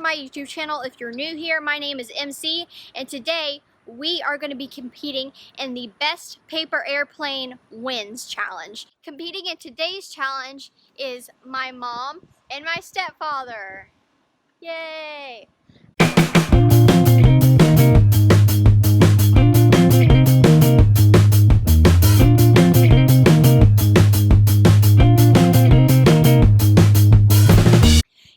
my YouTube channel. If you're new here, my name is MC, and today we are going to be competing in the Best Paper Airplane Wins Challenge. Competing in today's challenge is my mom and my stepfather. Yay!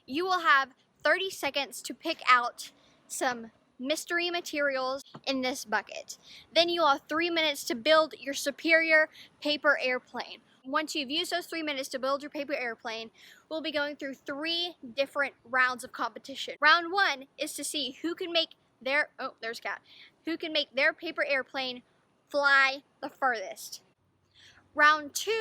You will have 30 seconds to pick out some mystery materials in this bucket. Then you'll have 3 minutes to build your superior paper airplane. Once you've used those 3 minutes to build your paper airplane, we'll be going through 3 different rounds of competition. Round 1 is to see who can make their, oh, there's Cat, who can make their paper airplane fly the furthest. Round 2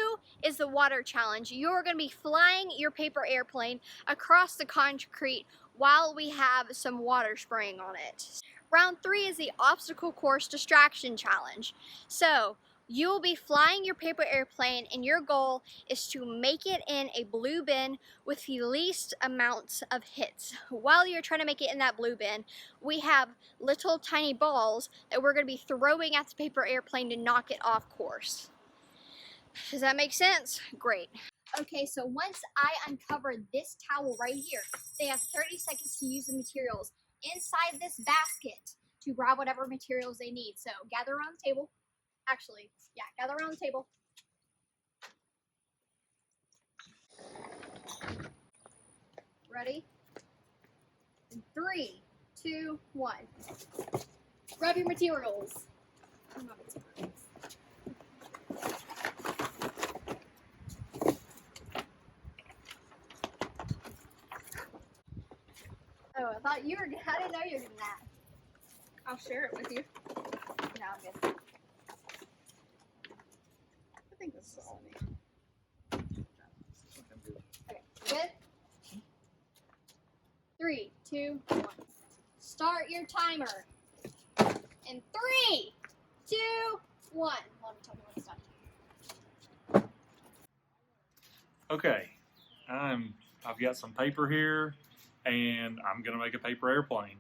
is the water challenge. You're going to be flying your paper airplane across the concrete while we have some water spraying on it. Round 3 is the obstacle course distraction challenge. So you'll be flying your paper airplane and your goal is to make it in a blue bin with the least amounts of hits. While you're trying to make it in that blue bin, we have little tiny balls that we're going to be throwing at the paper airplane to knock it off course. Does that make sense? Great. Okay, so once I uncover this towel right here, they have 30 seconds to use the materials inside this basket to grab whatever materials they need. So gather around the table. Actually, yeah, gather around the table. Ready? In 3, 2, 1. Grab your materials. Oh, I thought you were, I didn't know you were doing that. I'll share it with you. No, I'm good. I think this is all I need. Okay, good? 3, 2, 1. Start your timer. In 3, 2, 1. Let me tell me when it's done. Okay, I've got some paper here, and I'm gonna make a paper airplane.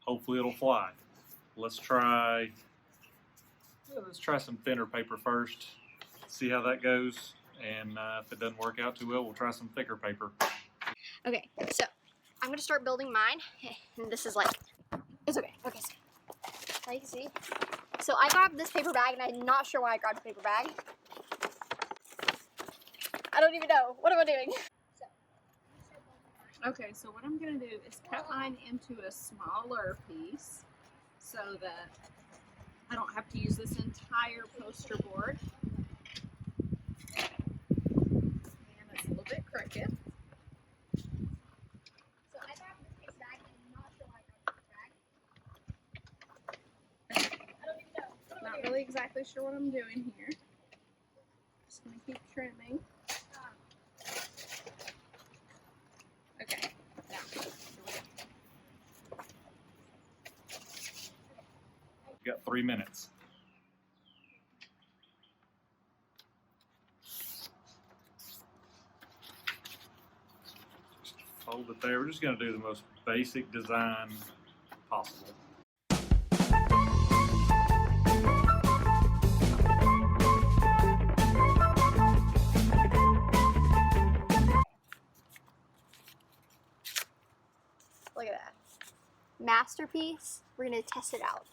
Hopefully it'll fly. Let's try some thinner paper first. See how that goes, and if it doesn't work out too well, we'll try some thicker paper. Okay, so I'm gonna start building mine, and this is like, it's okay. Okay, so now you can see. So I grabbed this paper bag, and I'm not sure why I grabbed the paper bag. I don't even know. What am I doing? Okay, so what I'm going to do is cut mine into a smaller piece so that I don't have to use this entire poster board. And it's a little bit crooked. So I grabbed this paper bag, and I'm not sure why I grabbed the paper bag. I don't even know. What am I Not doing? really exactly sure what I'm doing here. Just going to keep trimming. Okay, now, here we go. We've got 3 minutes. Just fold it there. We're just gonna do the most basic design possible. Look at that. Masterpiece. We're gonna test it out.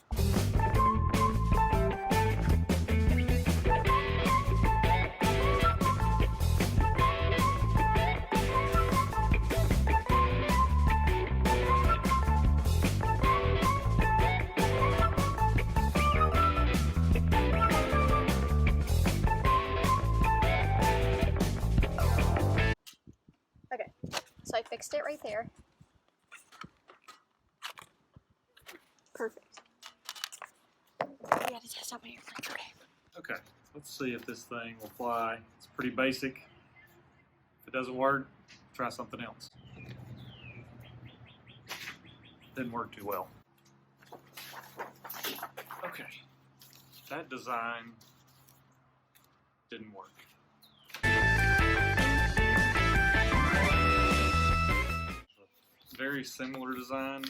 Okay, so I fixed it right there. Perfect. We gotta test out my airplane. Okay. Okay, let's see if this thing will fly. It's pretty basic. If it doesn't work, try something else. Didn't work too well. Okay, that design didn't work. Very similar design,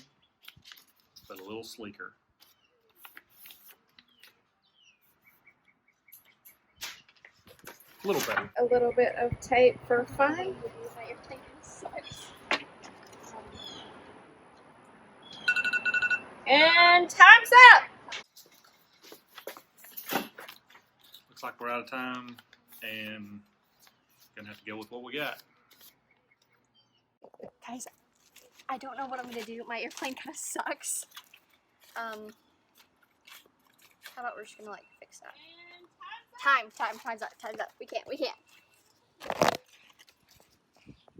but a little sleeker. A little better. A little bit of tape for fun. And time's up. Looks like we're out of time and gonna have to go with what we got. Guys, I don't know what I'm gonna do. My airplane kind of sucks. How about we're just gonna like fix that? Time's up. We can't.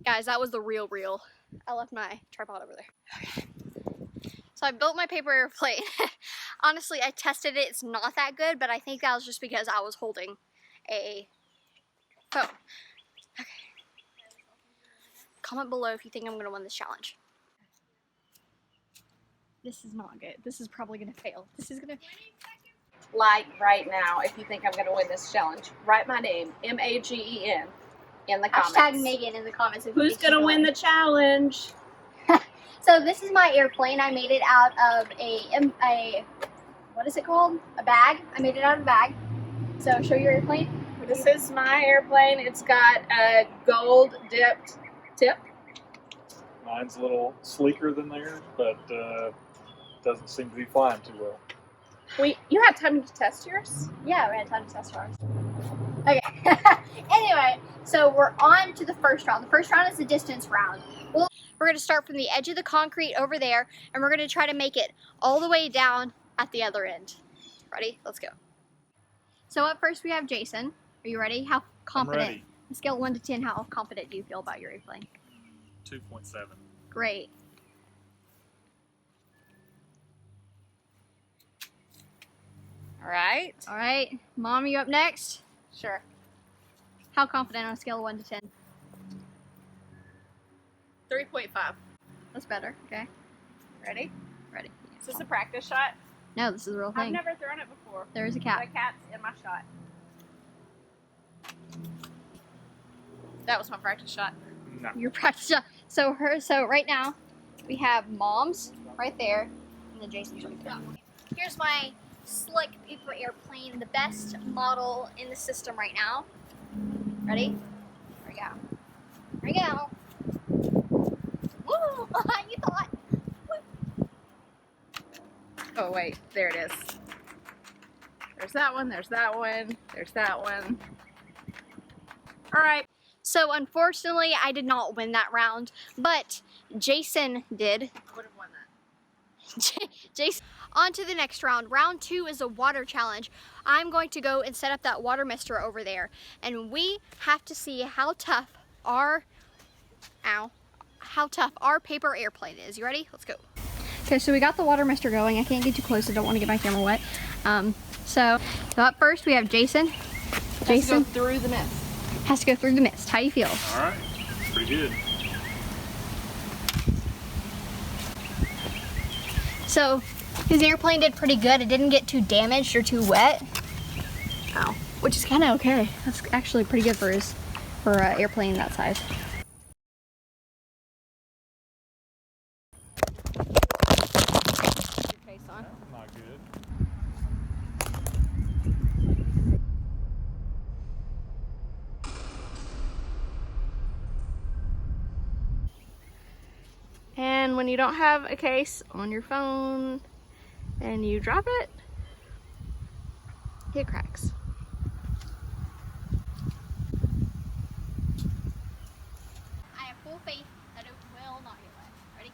Guys, that was the real. I left my tripod over there. Okay. So I built my paper airplane. Honestly, I tested it. It's not that good, but I think that was just because I was holding a phone. Okay. Comment below if you think I'm gonna win this challenge. This is not good. This is probably gonna fail. This is gonna. Like right now, if you think I'm going to win this challenge, write my name, M-A-G-E-N, in the comments. Hashtag Megan in the comments. Who's going to win the challenge? So this is my airplane. I made it out of a what is it called? A bag. I made it out of a bag. So show your airplane. This is my airplane. It's got a gold dipped tip. Mine's a little sleeker than theirs, but doesn't seem to be flying too well. You had time to test yours? Yeah, we had time to test ours. Okay. Anyway, so we're on to the first round. The first round is the distance round. We're going to start from the edge of the concrete over there, and we're going to try to make it all the way down at the other end. Ready? Let's go. So up first we have Jason. Are you ready? How confident? I'm ready. On a scale of 1 to 10, how confident do you feel about your airplane? 2.7. Great. All right. Mom, you up next? Sure. How confident on a scale of 1 to 10? 3.5. That's better. Okay. Ready? Ready. Is this a practice shot? No, this is a real I've thing. never thrown it before. There is a The cat. cat's in my shot. That was my practice shot. No. Your practice shot. So right now we have Mom's right there, and then Jason's right there. Here's my slick paper airplane, the best model in the system right now. Ready? Here we go. Here we go. Woo! You thought. Oh wait, there it is. There's that one, there's that one, there's that one. Alright. So unfortunately, I did not win that round, but Jason did. Would have won that. Jason. On to the next round. Round 2 is a water challenge. I'm going to go and set up that water mister over there, and we have to see how tough our paper airplane is. You ready? Let's go. Okay, so we got the water mister going. I can't get too close. I don't want to get my camera wet. So up first we have Jason. Jason Has to go through the mist. has to go through the mist. How do you feel? All right. Pretty good. So his airplane did pretty good. It didn't get too damaged or too wet. Ow. Which is kind of okay. That's actually pretty good for an airplane that size. Your face on. That's not good. And when you don't have a case on your phone and you drop it, it cracks. I have full faith that it will not get wet. Ready?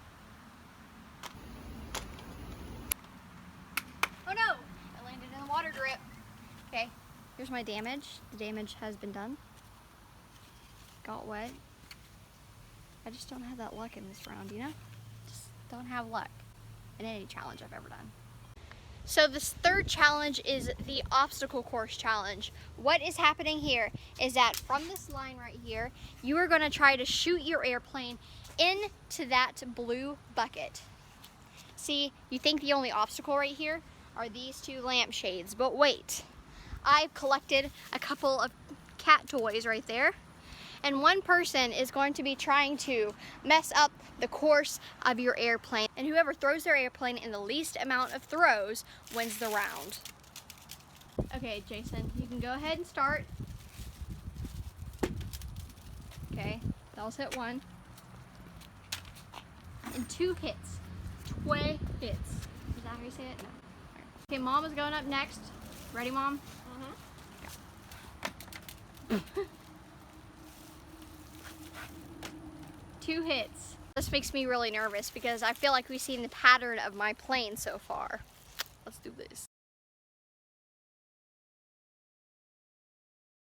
Oh no! It landed in the water drip. Okay, here's my damage. The damage has been done. Got wet. I just don't have that luck in this round, you know? Just don't have luck in any challenge I've ever done. So this third challenge is the obstacle course challenge. What is happening here is that from this line right here, you are gonna try to shoot your airplane into that blue bucket. See, you think the only obstacle right here are these two lampshades, but wait. I've collected a couple of cat toys right there. And one person is going to be trying to mess up the course of your airplane. And whoever throws their airplane in the least amount of throws wins the round. Okay, Jason, you can go ahead and start. Okay, Dallas hit 1. And 2 hits. 20 hits. Is that how you say it? No. Okay, Mom is going up next. Ready, Mom? Go. 2 hits. This makes me really nervous because I feel like we've seen the pattern of my plane so far. Let's do this.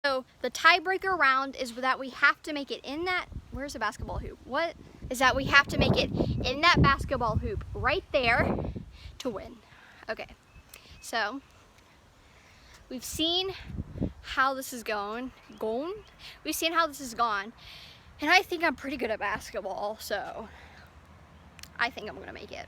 So the tiebreaker round is that we have to make it in that, where's the basketball hoop? What? Is that we have to make it in that basketball hoop right there to win. Okay, so we've seen how this is going. We've seen how this has gone. And I think I'm pretty good at basketball, so I think I'm gonna make it.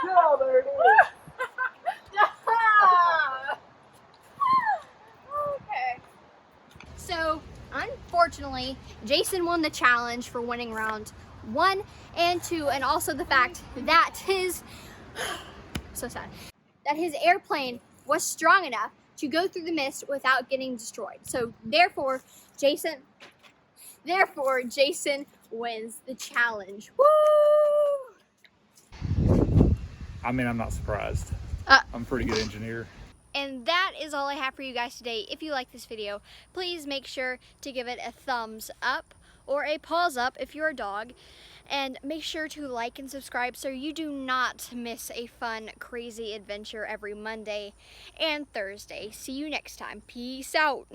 No, there it is. Okay. So, unfortunately, Jason won the challenge for winning round 1 and 2, and also the fact that so sad, that his airplane was strong enough to go through the mist without getting destroyed. So therefore, Jason wins the challenge. Woo! I mean, I'm not surprised. I'm a pretty good engineer. And that is all I have for you guys today. If you like this video, please make sure to give it a thumbs up or a paws up if you're a dog. And make sure to like and subscribe so you do not miss a fun, crazy adventure every Monday and Thursday. See you next time. Peace out.